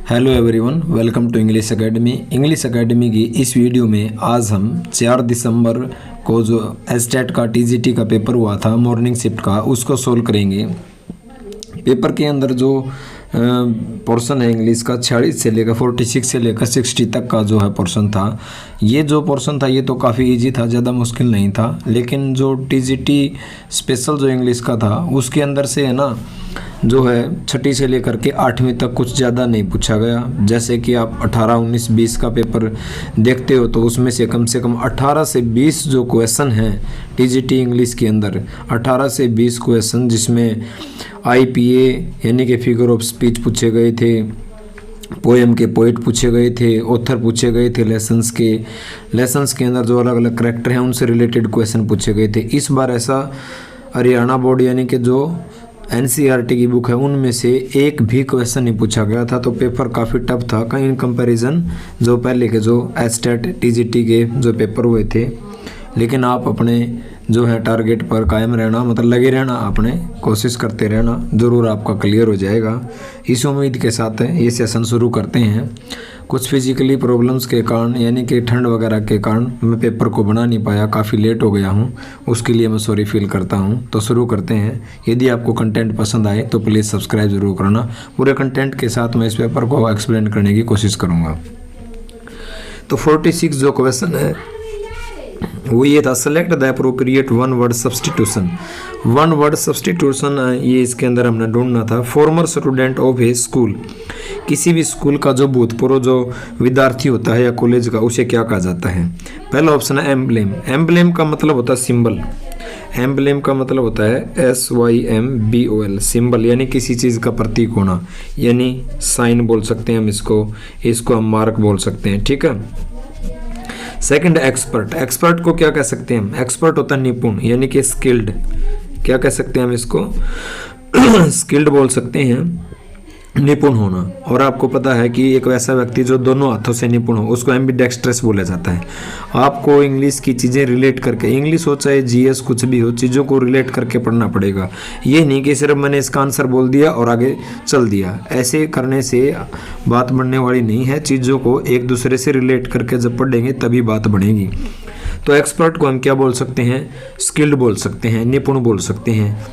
Hello everyone, welcome to English academy. English academy की इस video में आज हम 4 दिसंबर को जो एस्टेट का टीजीटी का पेपर हुआ था मॉर्निंग शिफ्ट का, उसको सोल्व करेंगे। पेपर के अंदर जो पोर्शन है इंग्लिश का 46 से लेकर 46 से लेकर 60 तक का जो है पोर्शन था। ये जो पोर्शन था ये तो काफ़ी इजी था, ज़्यादा मुश्किल नहीं था। लेकिन जो टीजीटी स्पेशल जो इंग्लिश का था उसके अंदर से है ना, जो है छठी से लेकर के 8वीं तक कुछ ज़्यादा नहीं पूछा गया। जैसे कि आप 18, 19, 20 का पेपर देखते हो तो उसमें से कम 18 से 20 जो क्वेश्चन हैं टीजीटी इंग्लिश के अंदर, 18 से 20 क्वेश्चन, जिसमें आईपीए यानी कि फिगर ऑफ स्पीच पूछे गए थे, पोएम के पोइट पूछे गए थे, ऑथर पूछे गए थे, लेसन्स के अंदर जो अलग अलग करैक्टर हैं उनसे रिलेटेड क्वेश्चन पूछे गए थे। इस बार ऐसा हरियाणा बोर्ड यानी कि जो एनसीईआरटी की बुक है उनमें से एक भी क्वेश्चन नहीं पूछा गया था। तो पेपर काफ़ी टफ था कहीं इन कंपैरिजन जो पहले के जो एस्टेट टीजीटी के जो पेपर हुए थे। लेकिन आप अपने जो है टारगेट पर कायम रहना, मतलब लगे रहना, आपने कोशिश करते रहना, ज़रूर आपका क्लियर हो जाएगा। इस उम्मीद के साथ ये सेशन शुरू करते हैं। कुछ फिजिकली प्रॉब्लम्स के कारण यानी कि ठंड वगैरह के कारण मैं पेपर को बना नहीं पाया, काफ़ी लेट हो गया हूँ, उसके लिए मैं सॉरी फील करता हूँ। तो शुरू करते हैं। यदि आपको कंटेंट पसंद आए तो प्लीज़ सब्सक्राइब ज़रूर करना। पूरे कंटेंट के साथ मैं इस पेपर को एक्सप्लेन करने की कोशिश करूँगा। तो 46 जो क्वेश्चन है वो ये था, select the appropriate one word substitution. One word substitution ये इसके अंदर हमने ढूंढना था। Farmer student of A school, किसी भी स्कूल का जो भूतपूर्व जो विद्यार्थी होता है या कॉलेज का, उसे क्या कहा जाता है? पहला ऑप्शन है एम्ब्लेम। एम्ब्लेम का मतलब होता है सिंबल। एम्ब्लेम का मतलब होता है SYMBOL, सिंबल यानी किसी चीज़ का प्रतीक होना, यानी साइन बोल सकते हैं हम इसको हम मार्क बोल सकते हैं, ठीक है। Second expert. एक्सपर्ट को क्या कह सकते हैं हम? एक्सपर्ट होता है निपुण, यानी कि स्किल्ड। क्या कह सकते हैं हम इसको? स्किल्ड बोल सकते हैं, निपुण होना। और आपको पता है कि एक वैसा व्यक्ति जो दोनों हाथों से निपुण हो उसको एम्बिडेक्स्ट्रस बोला जाता है। आपको इंग्लिश की चीज़ें रिलेट करके, इंग्लिश हो चाहे जीएस कुछ भी हो, चीज़ों को रिलेट करके पढ़ना पड़ेगा। ये नहीं कि सिर्फ मैंने इसका आंसर बोल दिया और आगे चल दिया। ऐसे करने से बात बढ़ने वाली नहीं है। चीज़ों को एक दूसरे से रिलेट करके जब पढ़ेंगे तभी बात बढ़ेगी। तो एक्सपर्ट को हम क्या बोल सकते हैं? स्किल्ड बोल सकते हैं, निपुण बोल सकते हैं,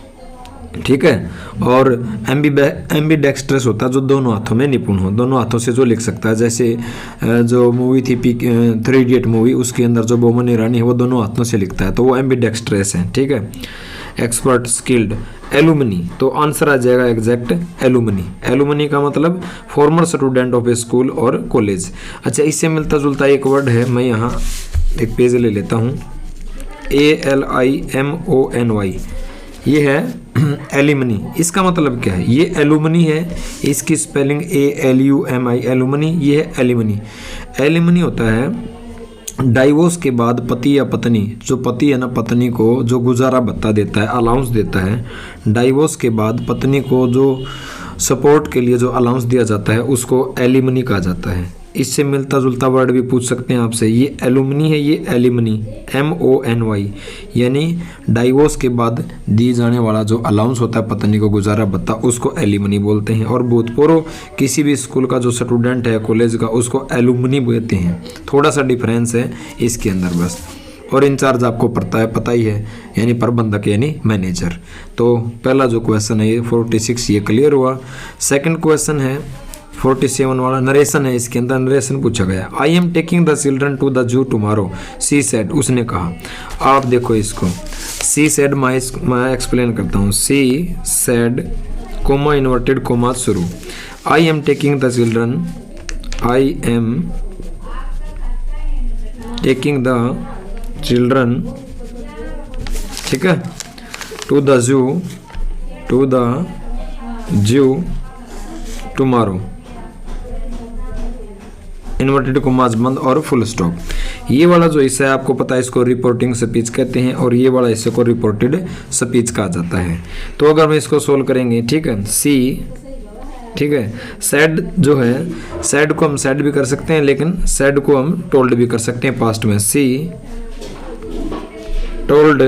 ठीक है। और एम्बिडेक्स्ट्रस होता है जो दोनों हाथों में निपुण हो, दोनों हाथों से जो लिख सकता है। जैसे जो मूवी थी 3 इडियट मूवी, उसके अंदर जो बोमन ईरानी है वो दोनों हाथों से लिखता है, तो वो एम्बिडेक्स्ट्रस है, ठीक है। Expert, skilled. एलुमनी, तो आंसर आ जाएगा एग्जैक्ट एलुमनी। एलुमनी का मतलब farmer student of A school और कॉलेज। अच्छा, इससे मिलता जुलता एक वर्ड है, मैं यहाँ एक पेज ले लेता हूँ, ALIMONY, ये है एल्यूमनी। इसका मतलब क्या है? ये एलुमनी है, इसकी स्पेलिंग ALUMI, एलुमनी, ये है एल्यूमनी। एल्यूमनी होता है डाइवोर्स के बाद पति या पत्नी, जो पति है ना, पत्नी को जो गुजारा भत्ता देता है, अलाउंस देता है, डाइवोर्स के बाद पत्नी को जो सपोर्ट के लिए जो अलाउंस दिया जाता है उसको एल्यूमनी कहा जाता है। इससे मिलता जुलता वर्ड भी पूछ सकते हैं आपसे, ये एलुमनी है, ये एल्यूमनी, MONY, यानी डाइवोर्स के बाद दिए जाने वाला जो अलाउंस होता है पत्नी को गुजारा भत्ता, उसको एल्यूमनी बोलते हैं। और भूतपूर्व किसी भी स्कूल का जो स्टूडेंट है कॉलेज का, उसको एलुमनी बोलते हैं। थोड़ा सा डिफरेंस है इसके अंदर बस। और इंचार्ज आपको पता ही है, यानी प्रबंधक यानी मैनेजर। तो पहला जो क्वेश्चन है ये 46 ये क्लियर हुआ। सेकंड क्वेश्चन है 47 वाला, नरेशन है। इसके अंदर नरेशन पूछा गया। I am taking the children to the zoo tomorrow, she said, उसने कहा। आप देखो इसको, सी सेड मैं एक्सप्लेन करता हूँ। She said comma inverted comma शुरू। I am taking the children, I am taking the children, ठीक है, to the zoo tomorrow, inverted commas बंद और फुल स्टॉप। ये वाला जो हिस्सा है आपको पता है, इसको रिपोर्टिंग स्पीच कहते हैं, और ये वाला हिस्से को रिपोर्टेड स्पीच कहा जाता है। तो अगर हम इसको सोल्व करेंगे, ठीक है, सी, ठीक है, सैड जो है, सैड को हम सैड भी कर सकते हैं, लेकिन सैड को हम टोल्ड भी कर सकते हैं पास्ट में। सी टोल्ड,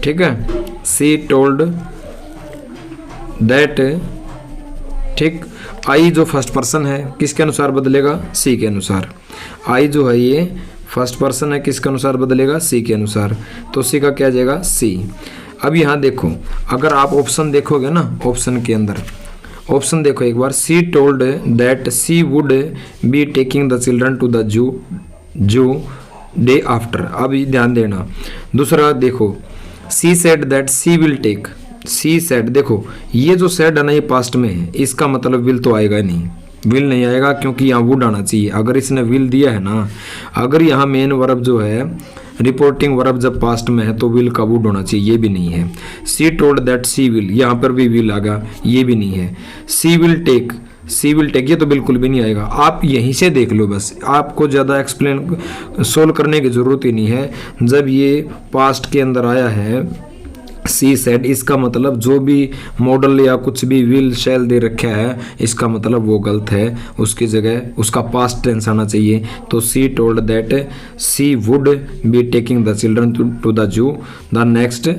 ठीक है, सी टोल्ड दैट, ठीक। आई जो फर्स्ट पर्सन है किसके अनुसार बदलेगा, सी के अनुसार। आई जो है ये फर्स्ट पर्सन है, किसके अनुसार बदलेगा, सी के अनुसार। तो सी का क्या आ जाएगा, सी। अब यहाँ देखो, अगर आप ऑप्शन देखोगे ना, ऑप्शन के अंदर ऑप्शन देखो एक बार, she told that she would be taking the children to the zoo day after. अब ध्यान देना, दूसरा देखो, she said that she will take. She said, देखो ये जो सेड है ना, ये पास्ट में है, इसका मतलब विल तो आएगा नहीं, विल नहीं आएगा क्योंकि यहाँ वुड आना चाहिए। अगर इसने विल दिया है ना, अगर यहाँ मेन वर्ब जो है, रिपोर्टिंग वर्ब जब पास्ट में है तो विल का वुड होना चाहिए, ये भी नहीं है। She told that she will, यहाँ पर भी विल आएगा, ये भी नहीं है। She will take, she will take, ये तो बिल्कुल भी नहीं आएगा। आप यहीं से देख लो बस, आपको ज़्यादा एक्सप्लेन सोल्व करने की ज़रूरत ही नहीं है। जब ये पास्ट के अंदर आया है सी सेड, इसका मतलब जो भी मॉडल या कुछ भी विल शैल दे रखा है, इसका मतलब वो गलत है, उसकी जगह उसका पास्ट टेंस आना चाहिए। तो she told that she would be taking the children to the zoo the next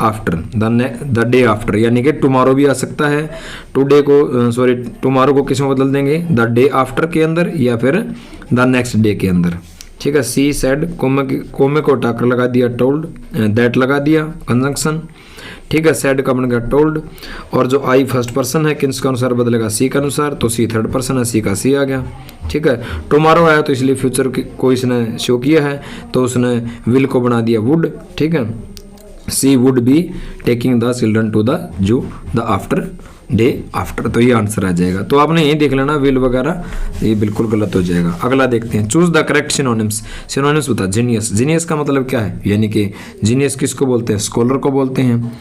after, the day after, यानी कि टुमारो भी आ सकता है। टुडे को सॉरी टुमारो को किस में बदल देंगे, द डे आफ्टर के अंदर या फिर द नेक्स्ट डे के अंदर। ठीक है, सी सेड, कोमे को हटाकर लगा दिया टोल्ड, दैट लगा दिया कंजंक्शन। ठीक है, सेड का बन गया टोल्ड। और जो आई फर्स्ट पर्सन है किसके अनुसार बदलेगा, सी के अनुसार। तो सी थर्ड पर्सन है, सी का सी आ गया। ठीक है, टुमारो आया तो इसलिए फ्यूचर को इसने शो किया है, तो उसने विल को बना दिया वुड। ठीक है, she would be taking the children to the zoo the after day after. तो ये आंसर आ जाएगा। तो आपने यही देख लेना, विल वगैरह ये बिल्कुल गलत हो जाएगा। अगला देखते हैं, choose the correct synonyms. Synonyms बता, जीनियस। जीनियस का मतलब क्या है, यानी कि जीनियस किसको बोलते हैं, स्कॉलर को बोलते हैं,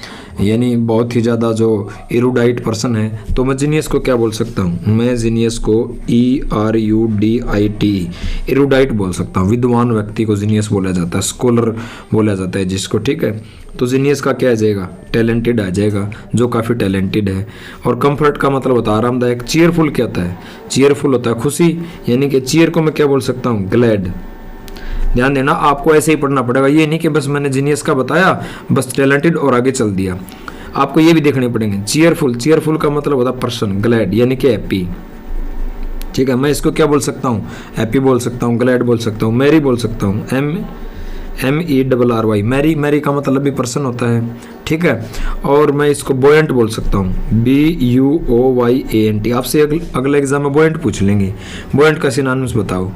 यानी बहुत ही ज़्यादा जो इरूडाइट पर्सन है। तो मैं जीनियस को क्या बोल सकता हूँ, मैं जीनियस को ERUDIT इरूडाइट बोल सकता हूँ। विद्वान व्यक्ति को जीनियस बोला जाता है, स्कॉलर बोला जाता है जिसको। ठीक है, तो जीनियस का क्या आ जाएगा, टैलेंटेड आ जाएगा, जो काफ़ी टैलेंटेड है। और कंफर्ट का मतलब होता है आरामदायक। चीयरफुल क्या होता है, चीयरफुल होता है खुशी, यानी कि चीयर को मैं क्या बोल सकता हूँ, ग्लैड। ध्यान देना, आपको ऐसे ही पढ़ना पड़ेगा, ये नहीं कि बस मैंने जीनियस का बताया बस टैलेंटेड और आगे चल दिया। आपको ये भी देखने पड़ेंगे। चीयरफुल, चीयरफुल का मतलब होता है पर्सन, ग्लैड यानी कि हैप्पी। ठीक है, मैं इसको क्या बोल सकता हूँ, हैप्पी बोल सकता हूँ, ग्लैड बोल सकता हूँ, मैरी बोल सकता हूँ, MERRY, मैरी। मैरी का मतलब भी पर्सन होता है। ठीक है, और मैं इसको बोयंट बोल सकता हूँ, BUOYANT। आपसे अगले एग्जाम में बोयंट पूछ लेंगे, बोयंट का सिनोनिम्स बताओ।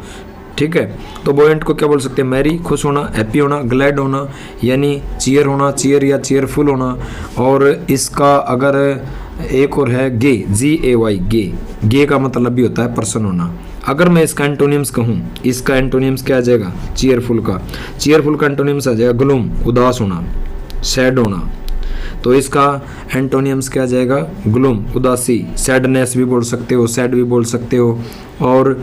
ठीक है, तो बोयंट को क्या बोल सकते हैं, मैरी खुश होना, हैप्पी होना, ग्लैड होना यानी चीयर होना, चीयर या चीयरफुल होना। और इसका अगर एक और है गे, GAY, गे। गे का मतलब भी होता है पर्सन होना। अगर मैं इसका एंटोनिम्स कहूँ, इसका एंटोनिम्स क्या आ जाएगा, चीयरफुल का। चीयरफुल का एंटोनिम्स आ जाएगा ग्लूम, उदास होना, सैड होना। तो इसका एंटोनिम्स क्या आ जाएगा, ग्लूम, उदासी। सैडनेस भी बोल सकते हो, सैड भी बोल सकते हो, और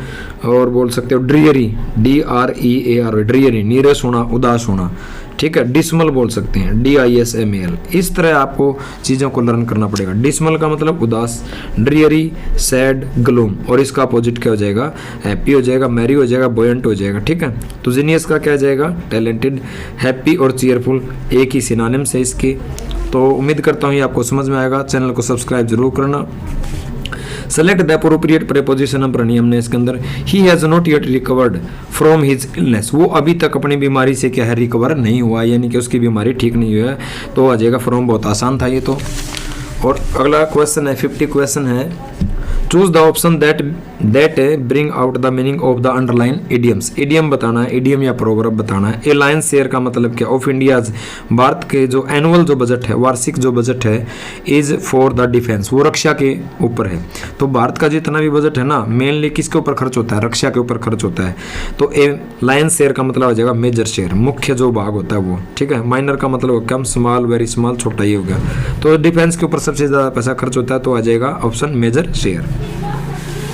बोल सकते हो ड्रियरी, DREAR, ड्रियरी, नीरस होना, उदास होना। ठीक है, डिसमल बोल सकते हैं, DISMAL। इस तरह आपको चीज़ों को लर्न करना पड़ेगा। डिसमल का मतलब उदास, ड्रियरी, सैड, ग्लूम, और इसका अपोजिट क्या हो जाएगा, हैप्पी हो जाएगा, मैरी हो जाएगा, बोयंट हो जाएगा। ठीक है, तो जीनियस का क्या जाएगा, टैलेंटेड। हैप्पी और चीयरफुल एक ही सिनोनिम्स है इसके। तो उम्मीद करता हूँ ये आपको समझ में आएगा। चैनल को सब्सक्राइब जरूर करना। सेलेक्ट द अप्रोप्रिएट प्रीपोजिशन पढ़नी हमने इसके अंदर। He has not yet recovered from his illness, वो अभी तक अपनी बीमारी से क्या है, रिकवर नहीं हुआ, यानी कि उसकी बीमारी ठीक नहीं हुई है। तो आ जाएगा फ्रॉम, बहुत आसान था ये तो। और अगला क्वेश्चन है, 50 क्वेश्चन है। Choose the option that bring out the meaning of the underline idioms. Idiom बताना है, इडियम या प्रोवर्ब बताना है। ए लायंस शेयर का मतलब क्या, ऑफ इंडियाज, भारत के जो एनुअल जो बजट है, वार्षिक जो बजट है, इज फॉर द डिफेंस, वो रक्षा के ऊपर है। तो भारत का जितना भी बजट है ना, मेनली किसके ऊपर खर्च होता है, रक्षा के ऊपर खर्च होता है। तो ए लायंस शेयर का मतलब हो जाएगा मेजर शेयर, मुख्य जो भाग होता है वो। ठीक है, माइनर का मतलब कम, स्मॉल, वेरी स्मॉल, छोटा, ये हो गया। तो डिफेंस के ऊपर सबसे ज़्यादा पैसा खर्च होता है, तो आ जाएगा option major share.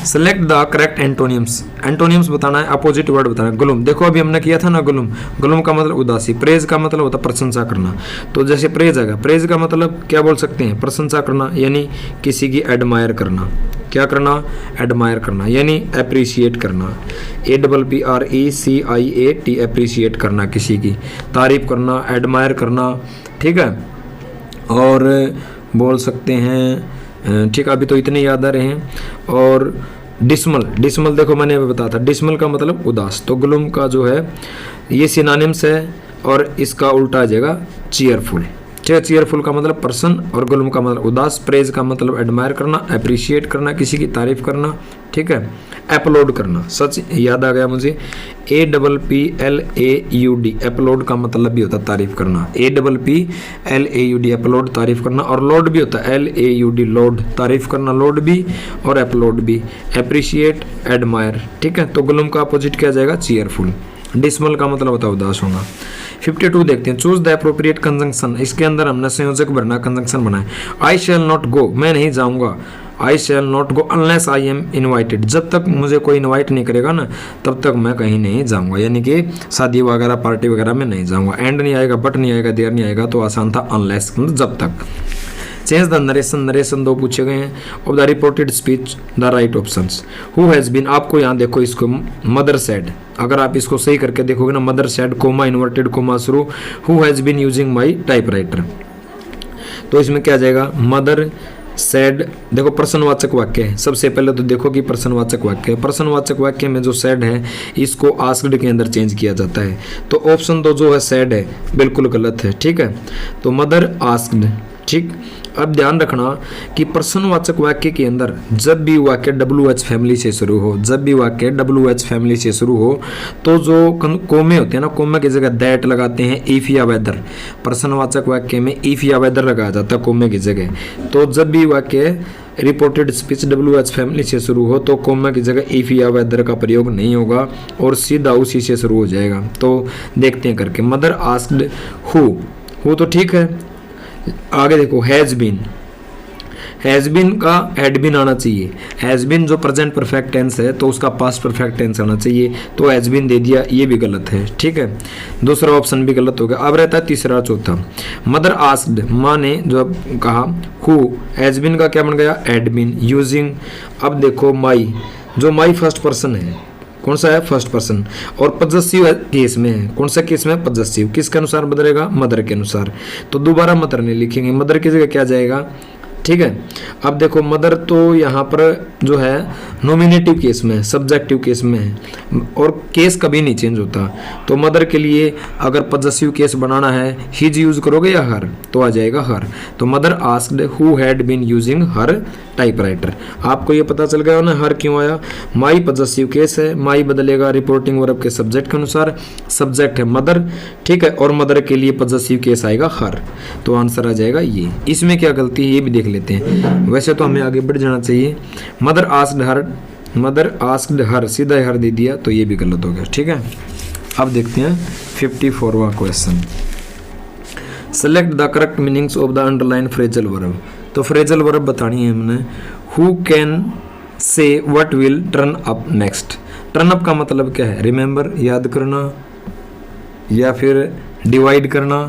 Select the correct antonyms. Antonyms बताना है, अपोजिट वर्ड बताना है। ग्लूम, देखो अभी हमने किया था ना ग्लूम। ग्लूम का मतलब उदासी। प्रेज का मतलब होता है प्रशंसा करना। तो जैसे प्रेज आएगा, प्रेज का मतलब क्या बोल सकते हैं, प्रशंसा करना, यानी किसी की एडमायर करना। क्या करना, एडमायर करना, यानी अप्रिशिएट करना। APPRECIAT, अप्रिशिएट करना, किसी की तारीफ करना, एडमायर करना। ठीक है, और बोल सकते हैं ठीक, अभी तो इतने याद आ रहे हैं। और डिसमल देखो मैंने अभी बताया था, डिसमल का मतलब उदास, तो ग्लूम का जो है ये सिनोनिम्स है और इसका उल्टा आ जाएगा चीयरफुल। ठीक है, चीयरफुल का मतलब पर्सन और ग्लूम का मतलब उदास। प्रेज का मतलब एडमायर करना, अप्रिशिएट करना, किसी की तारीफ करना। ठीक है, अपलोड करना, सच याद आ गया मुझे, APPLAUD, अपलोड का मतलब भी होता है तारीफ करना, APPLAUD अपलोड तारीफ करना, और लोड भी होता है LAUD लोड तारीफ करना, लोड भी और अपलोड भी, अप्रिशिएट एडमायर। ठीक है, तो ग्लूम का अपोजिट क्या जाएगा, चीयरफुल। डिसमल का मतलब होता है उदास होना। 52 देखते हैं, चूज द अप्रोप्रिएट कंजंक्शन। इसके अंदर हमने संयोजक भरना कंजंक्शन बनाए। आई शैल नॉट गो, मैं नहीं जाऊंगा, I shall not go unless I am invited, जब तक मुझे कोई इन्वाइट नहीं करेगा ना तब तक मैं कहीं नहीं जाऊंगा, यानी कि शादी वगैरह पार्टी वगैरह में नहीं जाऊंगा। एंड नहीं आएगा, बट नहीं आएगा, देर नहीं आएगा, तो आसान था अनलेस, मतलब जब तक। चेंज द नरेशन, नरेशन दो पूछे गए हैं। Of the reported speech the right options. Who has been, आपको यहाँ देखो इसको मदर सेड, अगर आप इसको सही करके देखोगे ना, mother said comma inverted comma शुरू, who has been using my typewriter, तो इसमें क्या जाएगा, मदर सैड। देखो प्रश्नवाचक वाक्य है, सबसे पहले तो देखो कि प्रश्नवाचक वाक्य है। प्रश्नवाचक वाक्य में जो सैड है इसको आस्क्ड के अंदर चेंज किया जाता है, तो ऑप्शन दो जो है सैड है बिल्कुल गलत है। ठीक है, तो मदर आस्क्ड। ठीक, अब ध्यान रखना कि प्रश्नवाचक वाक्य के अंदर जब भी वाक्य WH फैमिली से शुरू हो, जब भी वाक्य WH फैमिली से शुरू हो, तो जो कोमे होते हैं ना, कोमे की जगह दैट लगाते हैं, इफ या वेदर। प्रश्नवाचक वाक्य में इफ या वेदर लगाया जाता है कोमे की जगह। तो जब भी वाक्य रिपोर्टेड स्पीच WH फैमिली से शुरू हो तो कोमा की जगह इफ या वेदर का प्रयोग नहीं होगा और सीधा उसी से शुरू हो जाएगा। तो देखते हैं करके, मदर आस्क्ड हु तो ठीक है। आगे देखो, हैज बीन का हैड बीन आना चाहिए। हैज बीन जो प्रेजेंट परफेक्ट टेंस है तो उसका पास्ट परफेक्ट टेंस आना चाहिए, तो हैज बीन दे दिया, ये भी गलत है। ठीक है, दूसरा ऑप्शन भी गलत हो गया। अब रहता है तीसरा चौथा। मदर आस्क्ड, माँ ने जो कहा, हु हैज बीन का क्या बन गया, हैड बीन। यूजिंग, अब देखो माई, जो माई फर्स्ट पर्सन है, कौन सा है, फर्स्ट पर्सन, और पजेसिव केस में है। कौन सा केस में, पजेसिव। किसके अनुसार बदलेगा, मदर के अनुसार। तो दोबारा मदर नहीं लिखेंगे, मदर की जगह क्या जाएगा। ठीक है, अब देखो मदर तो यहाँ पर जो है नॉमिनेटिव केस में है, सब्जेक्टिव केस में है, और केस कभी नहीं चेंज होता। तो मदर के लिए अगर पजेसिव केस बनाना है, हिज यूज करोगे या हर, तो आ जाएगा हर। तो mother asked who had been using her typewriter. आपको ये पता चल गया ना हर क्यों आया। माई पजेसिव केस है, माई बदलेगा रिपोर्टिंग वर्ब के सब्जेक्ट के अनुसार, सब्जेक्ट है मदर। ठीक है, और मदर के लिए पजेसिव केस आएगा हर, तो आंसर आ जाएगा ये। इसमें क्या गलती है ये भी देख लेते हैं। वैसे तो हमें आगे बढ़ जाना चाहिए। मदर आस्क्ड हर, सीधा हर दे दिया, तो ये भी गलत हो गया। ठीक है, अब देखते हैं 54वां question. Select the correct meanings of the underline phrasal verb. तो फ्रेजल वर्ब बतानी है हमने। Who can say what will turn up next. Turn up का मतलब क्या है, रिमेंबर, याद करना या फिर डिवाइड करना।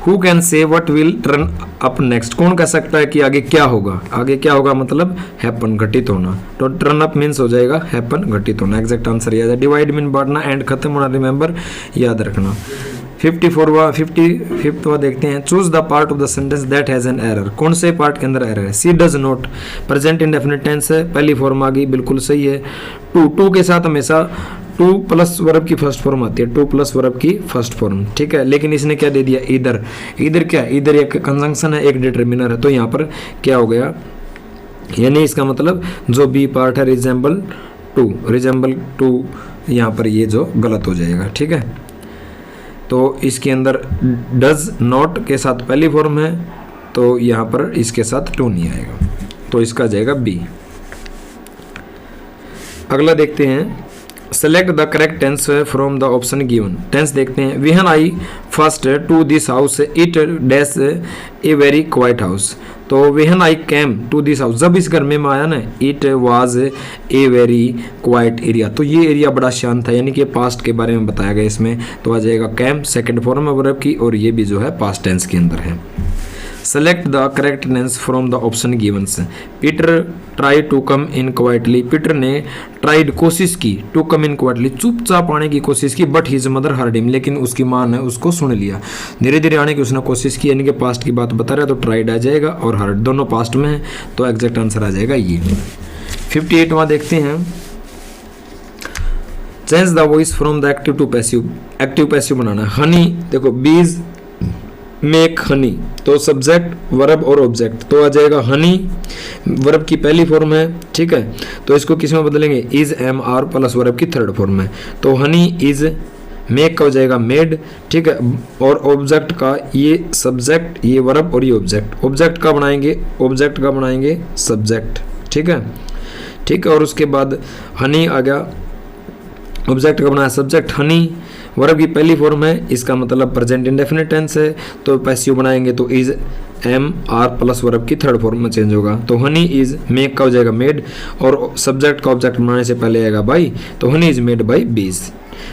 Who can say what will turn up next, कौन कह सकता है कि आगे क्या होगा। आगे क्या होगा मतलब हैपन, घटित होना। तो टर्न अप मीन्स हो जाएगा हैपन, घटित होना। एग्जैक्ट आंसर याद है। डिवाइड मीन बांटना, एंड खत्म होना, रिमेंबर, याद रखना। 55वां देखते हैं। Choose the part of the sentence that has an error. कौन से पार्ट के अंदर एरर है। She does not, present indefinite tense है, पहली फॉर्म आ गई, बिल्कुल सही है। टू के साथ हमेशा टू प्लस वर्ब की फर्स्ट फॉर्म आती है, टू प्लस वर्ब की फर्स्ट फॉर्म। ठीक है, लेकिन इसने क्या दे दिया, इधर। इधर क्या है, इधर एक कंजंक्शन है, एक डिटर्मिनर है, तो यहाँ पर क्या हो गया, यानी इसका मतलब जो बी पार्ट है रिजेंबल टू, यहाँ पर ये जो गलत हो जाएगा। ठीक है, तो इसके अंदर डज नॉट के साथ पहली फॉर्म है, तो यहाँ पर इसके साथ टू नहीं आएगा, तो इसका जाएगा बी। अगला देखते हैं। Select the correct tense from the option given. Tense देखते हैं। When I first to this house it dash a very quite house. तो when I came to this house, जब इस घर में मैं आया ना, it was a very quite area, तो ये एरिया बड़ा शांत था, यानी कि पास्ट के बारे में बताया गया इसमें, तो आ जाएगा कैम, सेकंड फॉर्म है वर्ब की, और ये भी जो है पास्ट टेंस के अंदर है। Select the correctness from the option givens. Peter try to come in quietly, Peter ने ट्राइड कोशिश की, टू कम इन क्वाइटली चुपचाप आने की कोशिश की, but his mother heard him, लेकिन उसकी माँ ने उसको सुन लिया। धीरे धीरे आने की उसने कोशिश की, यानी कि पास्ट की बात बता रहा है तो ट्राइड आ जाएगा और हर्ड दोनों पास्ट में है, तो एग्जैक्ट आंसर आ जाएगा ये। 58वां देखते हैं, change the voice from the active to passive. Active passive बनाना है। हनी, देखो बीज मेक हनी, तो सब्जेक्ट वर्ब और ऑब्जेक्ट, तो आ जाएगा हनी वर्ब की पहली फॉर्म है, ठीक है, तो इसको किस में बदलेंगे, is am are plus verb की थर्ड फॉर्म है, तो हनी इज, मेक का हो जाएगा मेड, ठीक है, और ऑब्जेक्ट का ये सब्जेक्ट, ये वर्ब और ये ऑब्जेक्ट, ऑब्जेक्ट का बनाएंगे सब्जेक्ट, ठीक है, ठीक है, और उसके बाद हनी आ गया, ऑब्जेक्ट का बनाया सब्जेक्ट हनी, वर्ब की पहली फॉर्म है, इसका मतलब प्रेजेंट इंडेफिनिट टेंस है, तो पैसिव बनाएंगे तो is am are plus verb की थर्ड फॉर्म में चेंज होगा, तो हनी इज, मेक का हो जाएगा मेड, और सब्जेक्ट का ऑब्जेक्ट बनाने से पहले आएगा बाई, तो हनी इज मेड बाई बीज,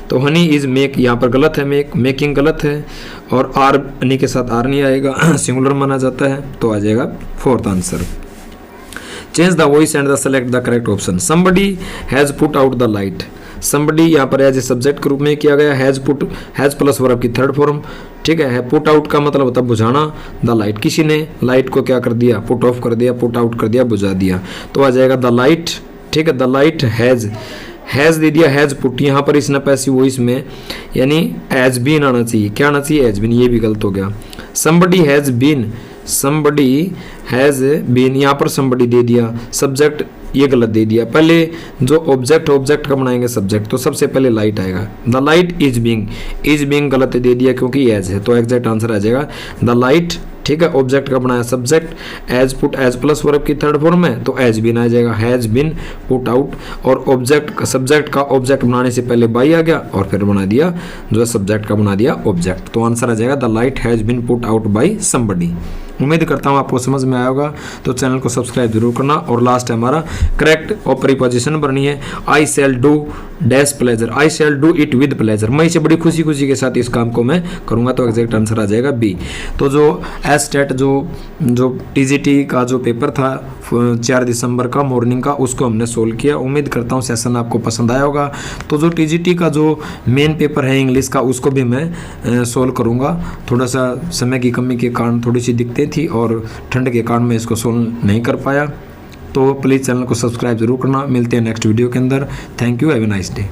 तो हनी इज मेक यहाँ पर गलत है, मेकिंग गलत है, और आर हनी के साथ आर नहीं आएगा, सिंगुलर माना जाता है, तो आ जाएगा fourth answer. Change the voice and the select the correct option. Somebody has put out the light, somebody यहाँ पर एज ए सब्जेक्ट के रूप में किया गया, हैज प्लस वर्ब की थर्ड फॉर्म, ठीक है, पुट आउट का मतलब होता है बुझाना, द लाइट, किसी ने लाइट को क्या कर दिया, पुट ऑफ कर दिया, पुट आउट कर दिया, बुझा दिया, तो आ जाएगा द लाइट, ठीक है, द लाइट हैज दे दिया, हैज पुट, यहाँ पर इसने पैसिव वॉइस में यानी हैज बीन आना चाहिए, क्या आना चाहिए, हैज बीन, ये भी गलत हो गया, समबडी हैज बीन, यहाँ पर समबडी दे दिया, सब्जेक्ट ये गलत दे दिया, पहले जो ऑब्जेक्ट का बनाएंगे सब्जेक्ट, तो सबसे पहले लाइट आएगा, द लाइट इज बीइंग गलत दे दिया क्योंकि एज है, तो एग्जैक्ट आंसर आ जाएगा द लाइट, ठीक है, ऑब्जेक्ट का बनाया subject, has put has plus verb की थर्ड फॉर्म है, तो एज बीन आ जाएगा, हैज बीन पुट आउट, और सब्जेक्ट का ऑब्जेक्ट बनाने से पहले बाई आ गया और फिर बना दिया जो सब्जेक्ट का बना दिया ऑब्जेक्ट, तो आंसर आ जाएगा the light has been put out by somebody. उम्मीद करता हूँ आपको समझ में आया होगा, तो चैनल को सब्सक्राइब जरूर करना, और लास्ट है हमारा करेक्ट और प्रीपोजिशन भरनी है, I shall do dash pleasure, I shall do it with pleasure, मैं इसे बड़ी खुशी के साथ इस काम को मैं करूँगा, तो एग्जैक्ट आंसर आ जाएगा बी। तो जो एस्टेट जो टीजीटी का जो पेपर था 4 दिसंबर का मॉर्निंग का, उसको हमने सोल्व किया। उम्मीद करता हूँ सेशन आपको पसंद आया होगा। तो जो टीजीटी का जो मेन पेपर है इंग्लिश का, उसको भी मैं सोल्व करूँगा। थोड़ा सा समय की कमी के कारण थोड़ी सी दिक्कतें थी और ठंड के कारण मैं इसको सोल्व नहीं कर पाया, तो प्लीज़ चैनल को सब्सक्राइब जरूर करना। मिलते हैं नेक्स्ट वीडियो के अंदर। Thank you, have a nice day.